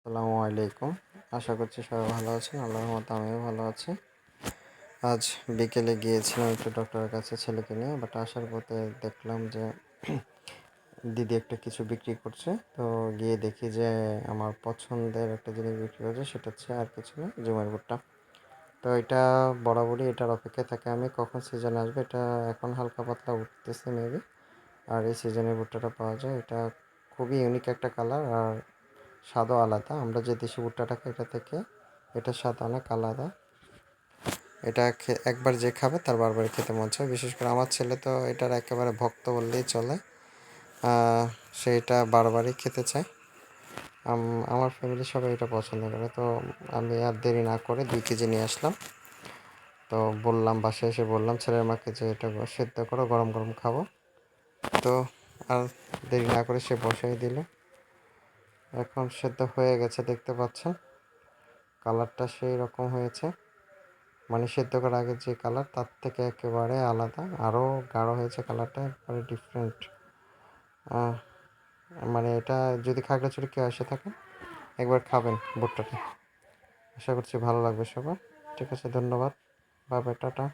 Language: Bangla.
আসসালামু আলাইকুম। আশা করছি সবাই ভালো আছেন। আল্লাহর রহমতে আমিও ভালো আছি। আজ বিকেলে গিয়েছিলাম একটু ডক্টরের কাছে ছেলেকে নিয়ে, বাট আসার পথে দেখলাম যে দিদি একটা কিছু বিক্রি করছে। তো গিয়ে দেখি যে আমার পছন্দের একটা জিনিস বিক্রি করছে, সেটা হচ্ছে আর কিছু না, জুমের ভুট্টা। তো এটা বরাবরই এটার অপেক্ষায় থাকে আমি, কখন সিজন আসবে। এটা এখন হালকা পাতলা উঠতেছে মেবি, আর এই সিজনের ভুট্টাটা পাওয়া যায়। এটা খুবই ইউনিক একটা কালার, আর স্বাদও আলাদা। আমরা যে দেশি ভুট্টাটা খাই এটা থেকে এটার স্বাদ অনেক আলাদা। এটা একবার যে খাবে তার বারবার খেতে মন চায়। বিশেষ করে আমার ছেলে তো এটার একেবারে ভক্ত বললেই চলে। সে এটা বারবারই খেতে চায়। আমার ফ্যামিলির সবাই এটা পছন্দ করে। তো আমি আর দেরি না করে 2 কেজি নিয়ে আসলাম। তো বললাম, বাসায় এসে বললাম ছেলের মাকে যে এটা সেদ্ধ করো, গরম গরম খাবো। তো আর দেরি না করে সে বসাই দিল। এখন সেদ্ধ হয়ে গেছে, দেখতে পাচ্ছেন কালারটা সেই রকম হয়েছে। মানে সেদ্ধ করার আগে যে কালার তার থেকে একেবারে আলাদা, আরও গাঢ় হয়েছে কালারটা, একবারে ডিফারেন্ট। মানে এটা যদি খাগড়াছড়ি কেউ এসে থাকেন একবার খাবেন ভুট্টাটা। আশা করছি ভালো লাগবে সবার। ঠিক আছে, ধন্যবাদ। Bye bye, tata.